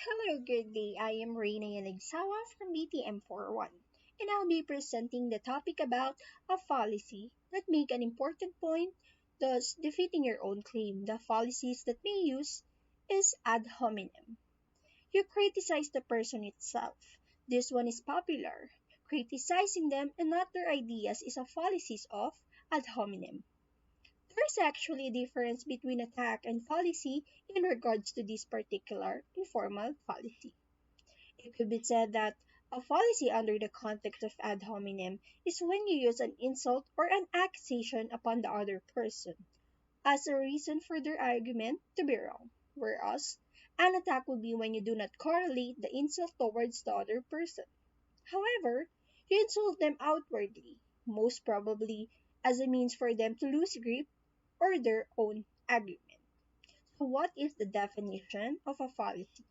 Hello, good day. I am Reina Yanagsawa from BTM41, and I'll be presenting the topic about a fallacy that make an important point, thus defeating your own claim. The fallacies that may use is ad hominem. You criticize the person itself. This one is popular. Criticizing them and not their ideas is a fallacy of ad hominem. There's actually a difference between attack and fallacy in regards to this particular informal fallacy. It could be said that a fallacy under the context of ad hominem is when you use an insult or an accusation upon the other person as a reason for their argument to be wrong, whereas an attack would be when you do not correlate the insult towards the other person. However, you insult them outwardly, most probably as a means for them to lose grip or their own argument. So, what is the definition of a fallacy?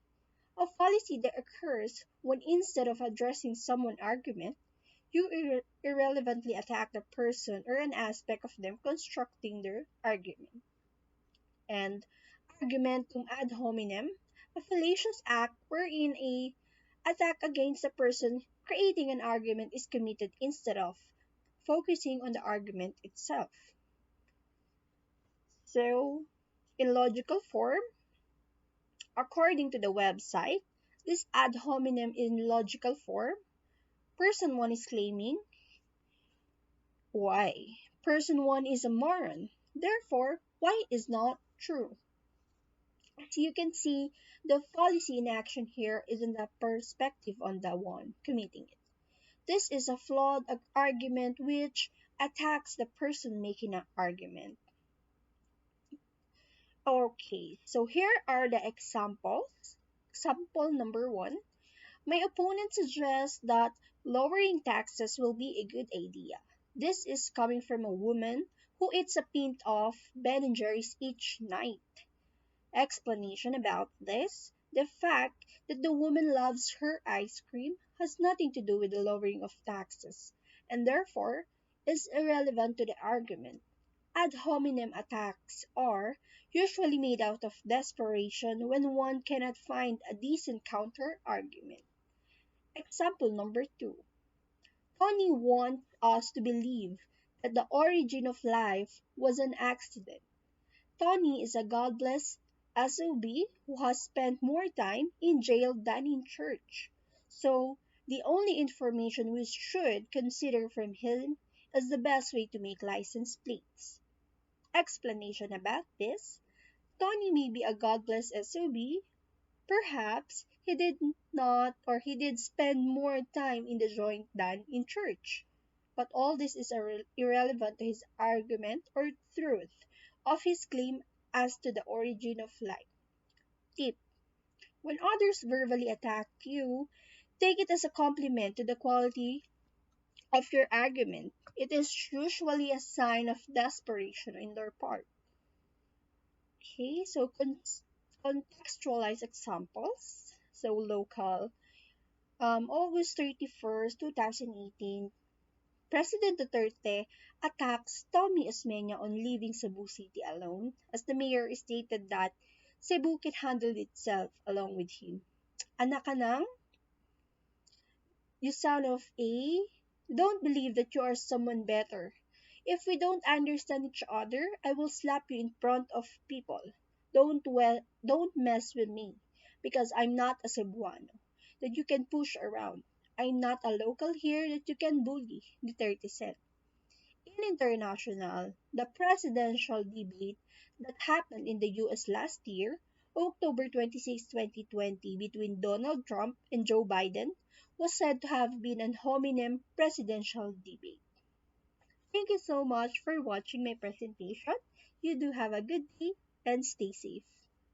A fallacy that occurs when instead of addressing someone's argument, you irrelevantly attack the person or an aspect of them constructing their argument. And argumentum ad hominem, a fallacious act wherein a attack against the person creating an argument is committed instead of focusing on the argument itself. So, in logical form, according to the website, this ad hominem in logical form, person 1 is claiming Y. Person 1 is a moron. Therefore, Y is not true. As you can see, the fallacy in action here is in the perspective on the one committing it. This is a flawed argument which attacks the person making an argument. Okay, so here are the examples. Example number 1. My opponent suggests that lowering taxes will be a good idea. This is coming from a woman who eats a pint of Ben& Jerry's each night. Explanation about this: the fact that the woman loves her ice cream has nothing to do with the lowering of taxes, and therefore is irrelevant to the argument. Ad hominem attacks are usually made out of desperation when one cannot find a decent counter argument. Example number 2. Tony wants us to believe that the origin of life was an accident. Tony is a godless SOB who has spent more time in jail than in church. So, the only information we should consider from him is the best way to make license plates. Explanation about this: Tony may be a godless SOB. Perhaps he did not, or he did spend more time in the joint than in church. But all this is irrelevant to his argument or truth of his claim as to the origin of life. Tip: when others verbally attack you, take it as a compliment to the quality of your argument. It is usually a sign of desperation on their part. Okay, so contextualize examples. So local. August 31st, 2018, President Duterte attacks Tommy Osmeña on leaving Cebu City alone, as the mayor stated that Cebu can handle itself along with him. Anak ka ng, you son of a, don't believe that you are someone better. If we don't understand each other, I will slap you in front of people. Don't mess with me, because I'm not a Cebuano that you can push around. I'm not a local here that you can bully, Duterte said. In international, the presidential debate that happened in the US last year, October 26, 2020, between Donald Trump and Joe Biden, was said to have been an hominem presidential debate. Thank you so much for watching my presentation. You do have a good day and stay safe.